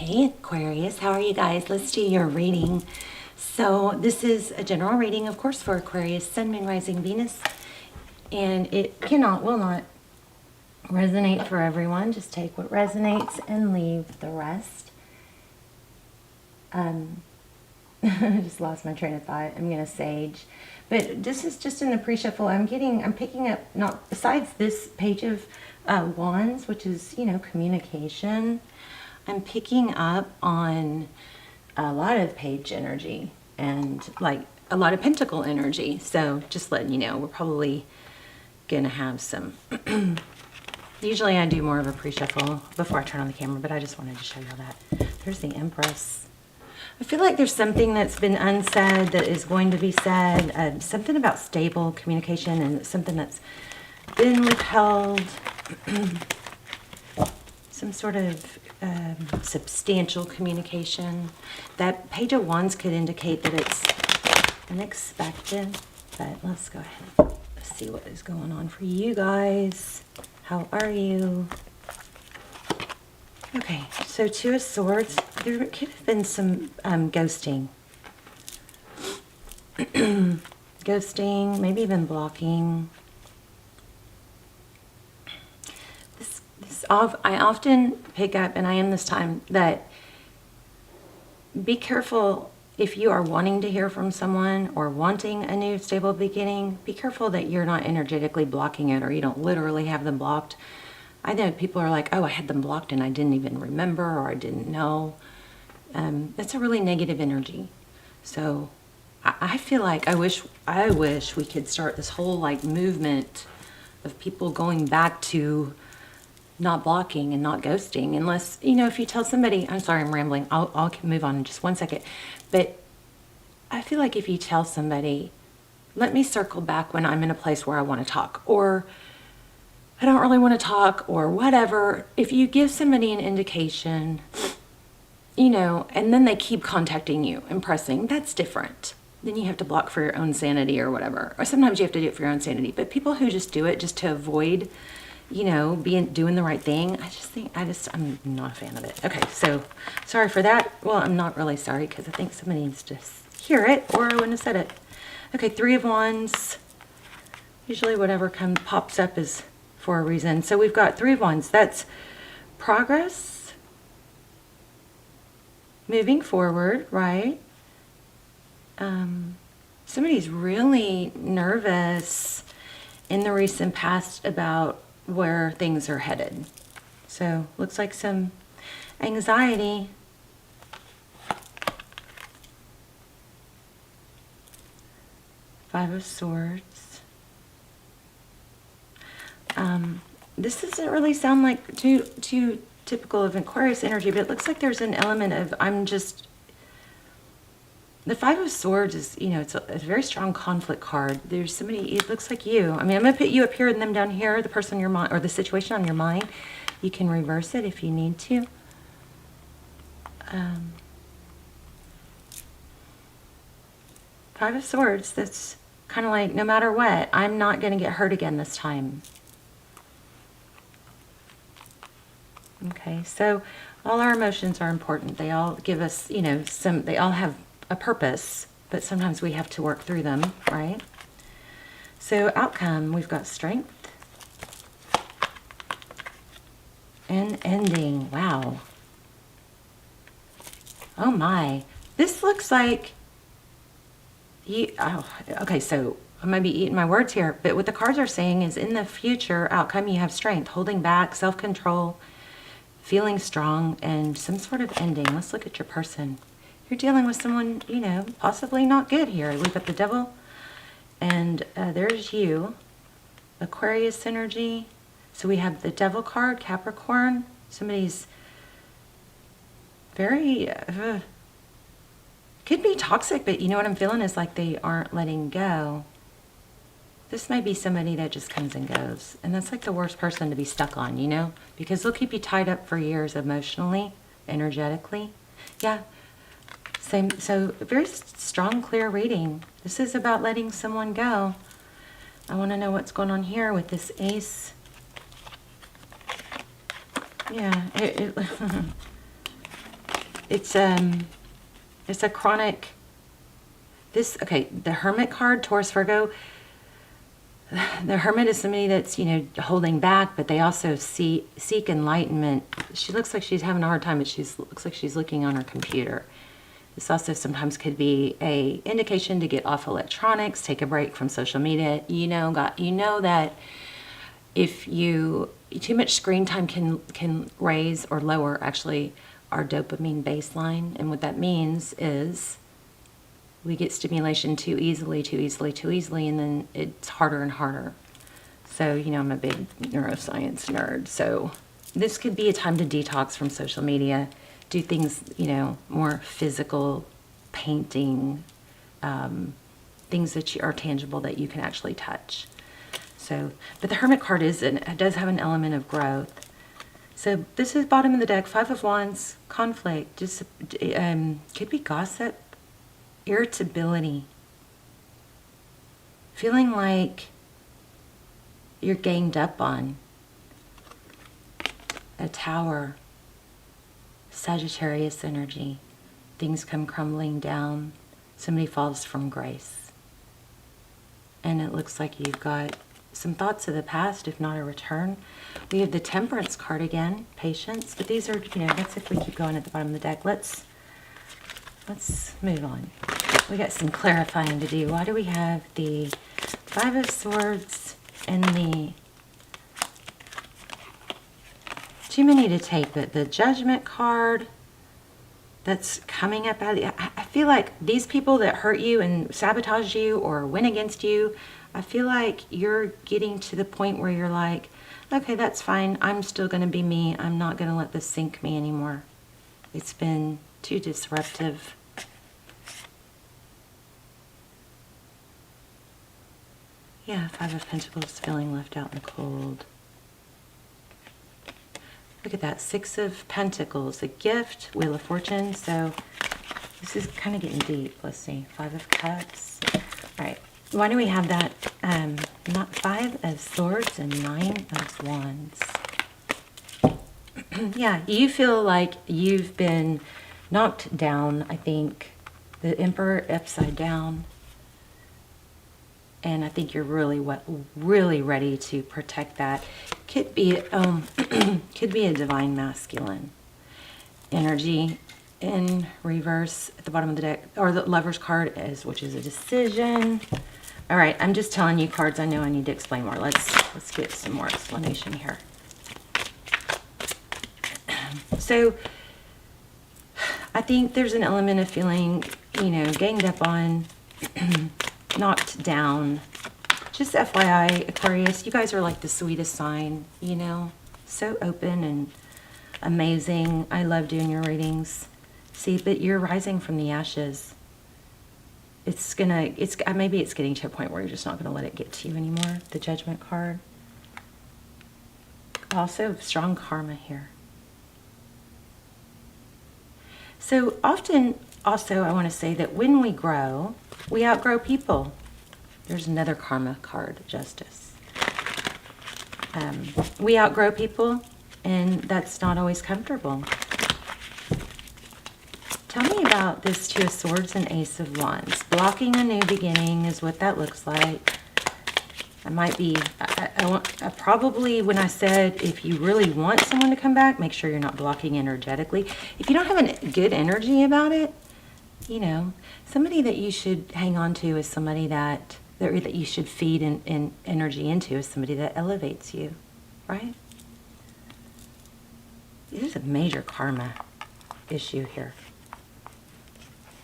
Hey Aquarius, how are you guys? Let's do your reading. So this is a general reading, of course, for Aquarius, Sun, Moon, Rising, Venus. And it will not resonate for everyone. Just take what resonates and leave the rest. I just lost my train of thought. I'm going to sage. But this is just in the pre-shuffle. I'm picking up, not besides this page of wands, which is, communication. I'm picking up on a lot of page energy and like a lot of pentacle energy. So just letting you know, we're probably going to have some. Usually I do more of a pre-shuffle before I turn on the camera, but I just wanted to show you that. There's the Empress. I feel like there's something that's been unsaid that is going to be said. Something about stable communication and something that's been withheld. Some sort of substantial communication. That Page of Wands could indicate that it's unexpected, but let's go ahead and see what is going on for you guys. How are you? Okay, so Two of Swords. There could have been some ghosting. Ghosting, maybe even blocking. I often pick up, and I am this time, that be careful if you are wanting to hear from someone or wanting a new stable beginning. Be careful that you're not energetically blocking it, or you don't literally have them blocked. I know people are like, oh, I had them blocked and I didn't even remember, or I didn't know. That's a really negative energy. So I feel like I wish we could start this whole like movement of people going back to not blocking and not ghosting, unless, if you tell somebody, I'm sorry, I'm rambling. I'll move on in just one second. But I feel like if you tell somebody, let me circle back when I'm in a place where I want to talk, or I don't really want to talk, or whatever. If you give somebody an indication, and then they keep contacting you and pressing, that's different. Then you have to block for your own sanity or whatever. Or sometimes you have to do it for your own sanity. But people who just do it just to avoid doing the right thing, I'm not a fan of it. Okay, so sorry for that. Well, I'm not really sorry, because I think somebody needs to hear it, or I wouldn't have said it. Okay, Three of Wands. Usually whatever pops up is for a reason. So we've got Three of Wands. That's progress, moving forward, right? Somebody's really nervous in the recent past about where things are headed. So looks like some anxiety. Five of Swords. This doesn't really sound like too typical of Aquarius energy, but it looks like there's an element of the Five of Swords is, it's a very strong conflict card. There's somebody, it looks like you. I mean, I'm going to put you up here and them down here, the person on your mind, or the situation on your mind. You can reverse it if you need to. Five of Swords, that's kind of like, no matter what, I'm not going to get hurt again this time. Okay, so all our emotions are important. They all give us, they all have a purpose, but sometimes we have to work through them, right? So outcome, we've got strength and ending. Wow. Oh my. This looks like okay, so I might be eating my words here, but what the cards are saying is in the future outcome, you have strength, holding back, self-control, feeling strong, and some sort of ending. Let's look at your person. You're dealing with someone, possibly not good here. We've got the Devil, and there's you. Aquarius energy. So we have the Devil card, Capricorn. Somebody's very, could be toxic, but you know what I'm feeling is like they aren't letting go. This might be somebody that just comes and goes. And that's like the worst person to be stuck on, because they'll keep you tied up for years emotionally, energetically. Yeah. Same, so very strong, clear reading. This is about letting someone go. I want to know what's going on here with this Ace. Yeah, it's a chronic, okay, the Hermit card, Taurus, Virgo. The Hermit is somebody that's, you know, holding back, but they also seek enlightenment. She looks like she's having a hard time, but looks like she's looking on her computer. This also sometimes could be a indication to get off electronics, take a break from social media. You know that if too much screen time can raise or lower actually our dopamine baseline, and what that means is we get stimulation too easily, and then it's harder and harder. So, you know, I'm a big neuroscience nerd, so this could be a time to detox from social media, do things, you know, more physical, painting, things that are tangible that you can actually touch. So, but the Hermit card does have an element of growth. So this is bottom of the deck, Five of Wands, conflict, just could be gossip, irritability, feeling like you're ganged up on. A Tower, Sagittarius energy, things come crumbling down, somebody falls from grace. And it looks like you've got some thoughts of the past, if not a return. We have the Temperance card again, patience, but these are, you know, that's if we keep going at the bottom of the deck. Let's move on. We got some clarifying to do. Why do we have the Five of Swords and the, too many to take, but the Judgment card that's coming up out of the, I feel like these people that hurt you and sabotage you or went against you, I feel like you're getting to the point where you're like, okay, that's fine. I'm still going to be me. I'm not going to let this sink me anymore. It's been too disruptive. Yeah, Five of Pentacles, feeling left out in the cold. Look at that, Six of Pentacles, a gift, Wheel of Fortune. So this is kind of getting deep. Let's see, Five of Cups. All right, why do we have that? Not Five of Swords and Nine of Wands. Yeah, you feel like you've been knocked down, I think. The Emperor upside down. And I think you're really ready to protect that. Could be could be a divine masculine energy in reverse at the bottom of the deck, or the Lover's card which is a decision. All right, I'm just telling you cards. I know I need to explain more. Let's get some more explanation here. So I think there's an element of feeling, you know, ganged up on. Knocked down. Just FYI, Aquarius, you guys are like the sweetest sign, you know, so open and amazing. I love doing your readings. See, but you're rising from the ashes. Maybe it's getting to a point where you're just not going to let it get to you anymore. The Judgment card. Also, strong karma here. So often, also, I want to say that when we grow, we outgrow people. There's another karma card, Justice. We outgrow people, and that's not always comfortable. Tell me about this Two of Swords and Ace of Wands. Blocking a new beginning is what that looks like. I might be, I probably, when I said if you really want someone to come back, make sure you're not blocking energetically. If you don't have a good energy about it, you know, somebody that you should hang on to is somebody that you should feed in energy into is somebody that elevates you, right? There's a major karma issue here,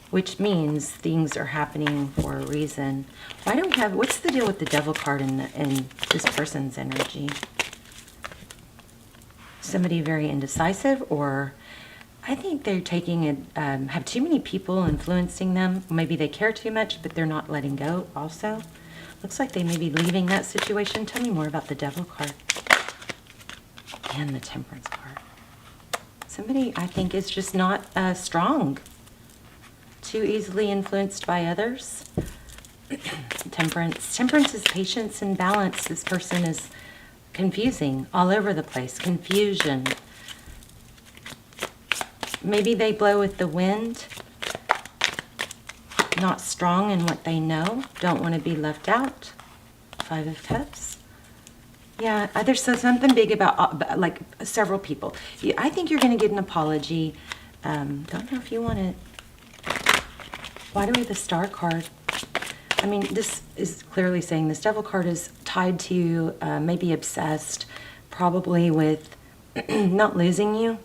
which means things are happening for a reason. Why don't we have, what's the deal with the Devil card in this person's energy? Somebody very indecisive, or I think they're have too many people influencing them. Maybe they care too much, but they're not letting go also. Looks like they may be leaving that situation. Tell me more about the Devil card and the Temperance card. Somebody, I think, is just not strong. Too easily influenced by others. Temperance. Temperance is patience and balance. This person is confusing all over the place. Confusion. maybe they blow with the wind. Not strong in what they know. Don't want to be left out. 5 of Cups. Yeah, there's something big about like several people. I think you're going to get an apology. Don't know if you want it. Why do we have the Star card? I mean, this is clearly saying this Devil card is tied to maybe obsessed, probably with not losing you.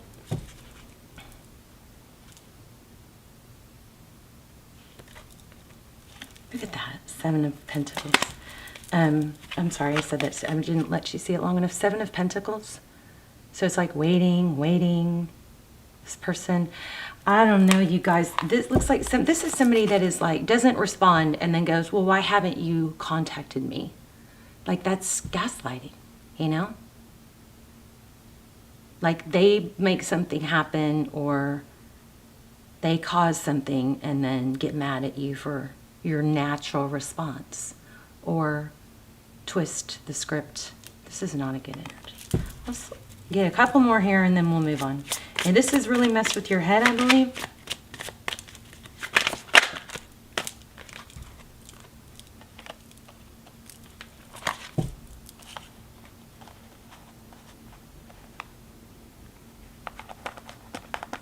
Look at that, 7 of Pentacles. I'm sorry I said that. I didn't let you see it long enough. 7 of Pentacles. So it's like waiting. This person, I don't know, you guys. This looks like this is somebody that is like, doesn't respond and then goes, well, why haven't you contacted me? Like, that's gaslighting, you know? Like, they make something happen or they cause something and then get mad at you for your natural response or twist the script. This is not a good energy. Let's get a couple more here and then we'll move on. And this has really messed with your head, I believe.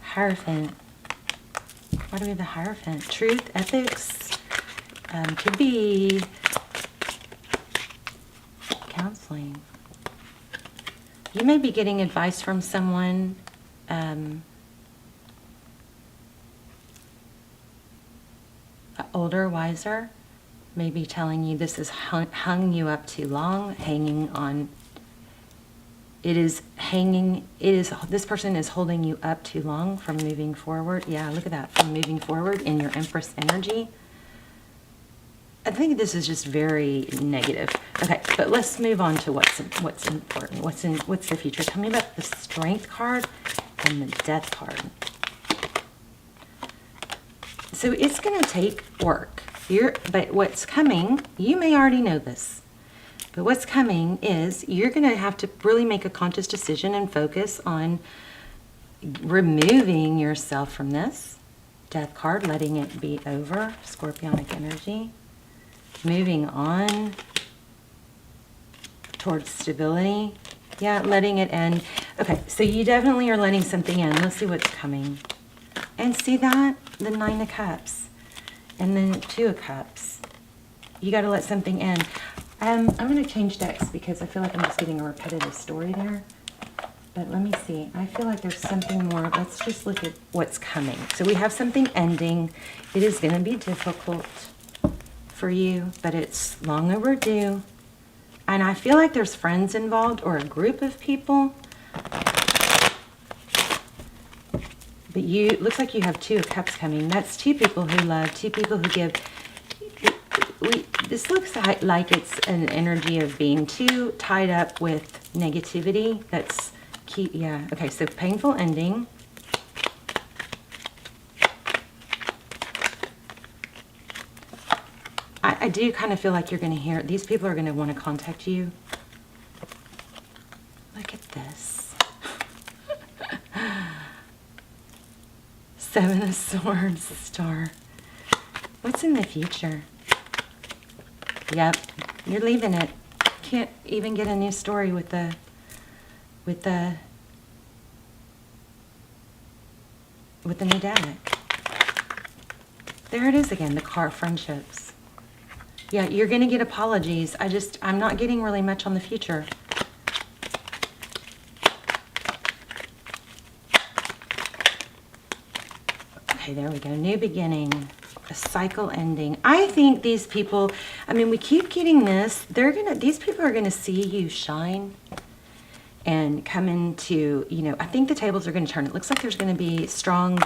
Hierophant. Why do we have the Hierophant? Truth, ethics, could be counseling. You may be getting advice from someone older, wiser, maybe telling you this has hung you up too long, hanging on. This person is holding you up too long from moving forward. Yeah, look at that, from moving forward in your Empress energy. I think this is just very negative. Okay, but let's move on to what's important. What's the future? Tell me about the Strength card and the Death card. So it's going to take work. But what's coming, you may already know this, but what's coming is you're going to have to really make a conscious decision and focus on removing yourself from this. Death card, letting it be over. Scorpionic energy. Moving on towards stability. Yeah, letting it end. Okay, so you definitely are letting something in. Let's see what's coming. And see that? The 9 of Cups. And then 2 of Cups. You got to let something in. I'm going to change decks because I feel like I'm just getting a repetitive story there. But let me see. I feel like there's something more. Let's just look at what's coming. So we have something ending. It is going to be difficult for you, but it's long overdue. And I feel like there's friends involved or a group of people. But it looks like you have 2 of Cups coming. That's 2 people who love, 2 people who give. This looks like it's an energy of being too tied up with negativity. That's key. Yeah. Okay. So painful ending. I do kind of feel like you're going to hear, these people are going to want to contact you. Look at this. 7 of Swords, Star. What's in the future? Yep, you're leaving it. Can't even get a new story with the new deck. There it is again, the card, friendships. Yeah, you're going to get apologies. I'm not getting really much on the future. Okay, there we go. New beginning. A cycle ending. I think these people, I mean, we keep getting this. These people are going to see you shine and come into, I think the tables are going to turn. It looks like there's going to be strong,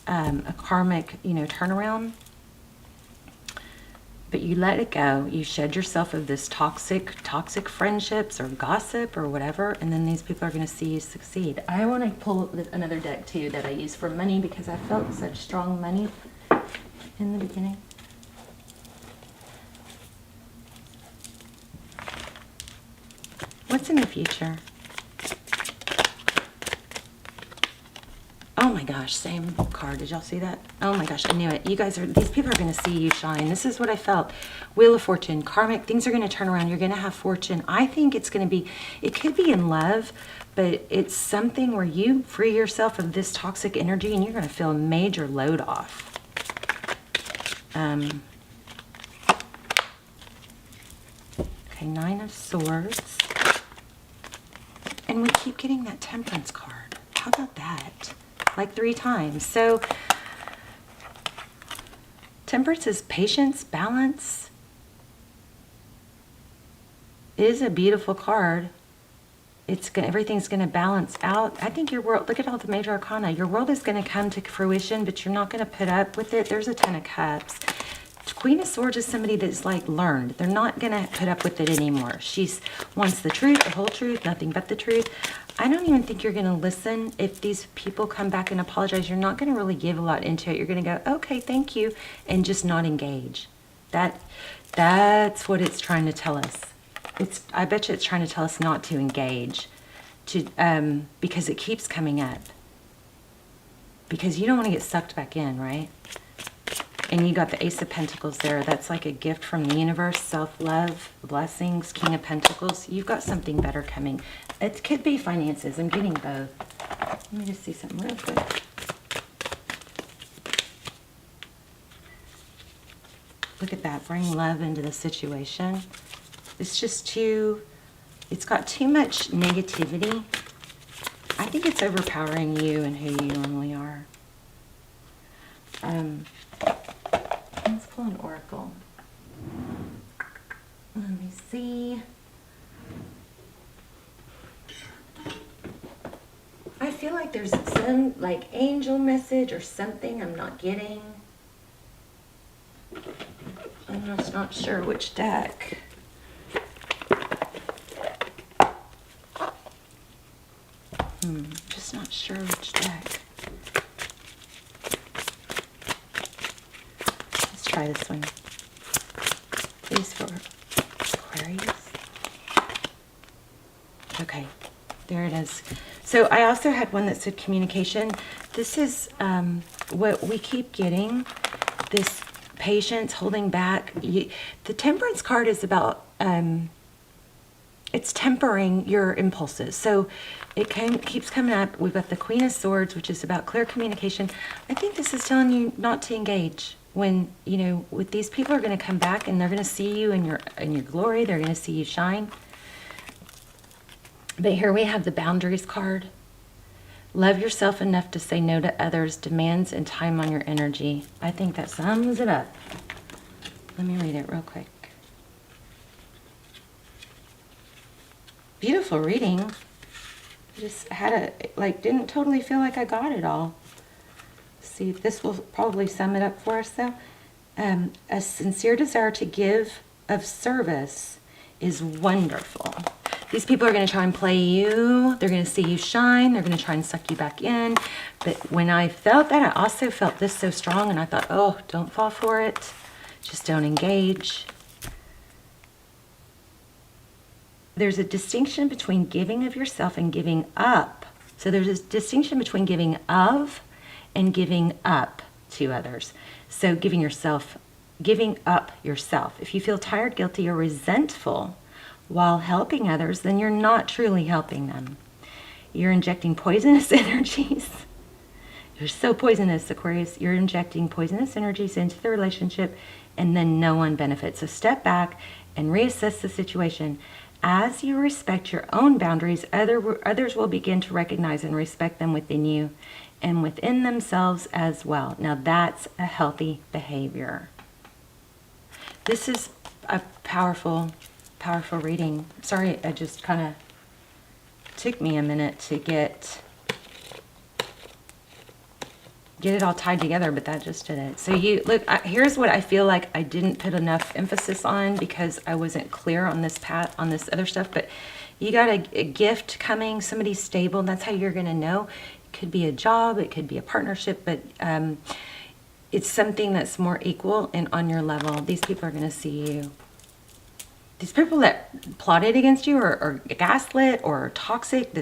a karmic, turnaround. But you let it go. You shed yourself of this toxic friendships or gossip or whatever, and then these people are going to see you succeed. I want to pull another deck too that I use for money because I felt such strong money in the beginning. What's in the future? Oh my gosh, same card. Did y'all see that? Oh my gosh, I knew it. You guys are, these people are going to see you shine. This is what I felt. Wheel of Fortune, karmic, things are going to turn around. You're going to have fortune. I think it's going to be, it could be in love, but it's something where you free yourself of this toxic energy and you're going to feel a major load off. Okay, Nine of Swords. And we keep getting that Temperance card. How about that? Like 3 times. So, Temperance is patience, balance. It is a beautiful card. Everything's going to balance out. I think your world, look at all the major arcana. Your world is going to come to fruition, but you're not going to put up with it. There's a Ten of Cups. Queen of Swords is somebody that's like learned. They're not going to put up with it anymore. She wants the truth, the whole truth, nothing but the truth. I don't even think you're going to listen. If these people come back and apologize, you're not going to really give a lot into it. You're going to go, okay, thank you, and just not engage. That's what it's trying to tell us. I bet you it's trying to tell us not to engage, because it keeps coming up. Because you don't want to get sucked back in, right? And you got the Ace of Pentacles there. That's like a gift from the universe, self-love, blessings, King of Pentacles. You've got something better coming. It could be finances. I'm getting both. Let me just see something real quick. Look at that. Bring love into the situation. It's just it's got too much negativity. I think it's overpowering you and who you normally are. Let's pull an oracle. Let me see. I feel like there's some like angel message or something I'm not getting. I'm just not sure which deck. Just not sure which deck. Let's try this one. Please for Aquarius. Okay, there it is. So I also had one that said communication. This is what we keep getting, this patience, holding back. The Temperance card is about, it's tempering your impulses. So it keeps coming up. We've got the Queen of Swords, which is about clear communication. I think this is telling you not to engage. When, with these people are going to come back and they're going to see you in your glory. They're going to see you shine. But here we have the Boundaries card. Love yourself enough to say no to others' demands and time on your energy. I think that sums it up. Let me read it real quick. Beautiful reading. Just had didn't totally feel like I got it all. See, this will probably sum it up for us though. A sincere desire to give of service is wonderful. These people are going to try and play you. They're going to see you shine. They're going to try and suck you back in. But when I felt that, I also felt this so strong, and I thought, oh, don't fall for it. Just don't engage. There's a distinction between giving of yourself and giving up. So there's a distinction between giving of and giving up to others. So giving up yourself. If you feel tired, guilty, or resentful while helping others, then you're not truly helping them. You're injecting poisonous energies. You're so poisonous, Aquarius. You're injecting poisonous energies into the relationship, and then no one benefits. So step back and reassess the situation. As you respect your own boundaries, others will begin to recognize and respect them within you and within themselves as well. Now that's a healthy behavior. This is a powerful reading. Sorry, I just kind of took me a minute to get it all tied together, but that just did it. So here's what I feel like I didn't put enough emphasis on because I wasn't clear on this other stuff, but you got a gift coming, somebody stable, and that's how you're going to know. It could be a job, it could be a partnership, but it's something that's more equal and on your level. These people are going to see you. These people that plotted against you or gaslit or toxic,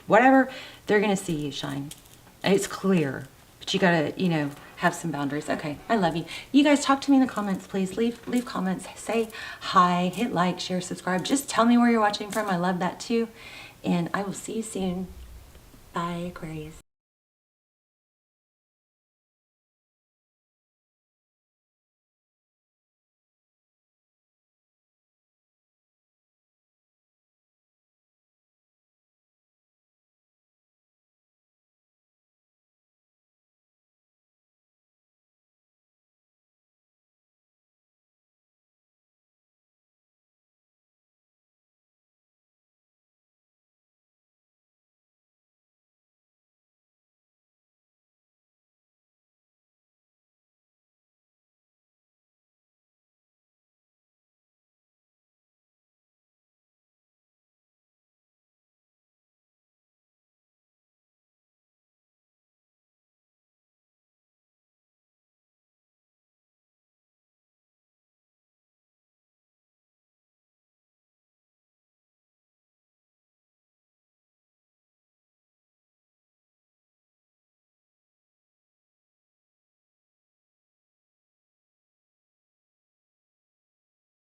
whatever, they're going to see you shine. It's clear, but you gotta, have some boundaries. Okay, I love you. You guys talk to me in the comments, please. Leave comments. Say hi, hit like, share, subscribe. Just tell me where you're watching from. I love that too. And I will see you soon. Bye, Aquarius.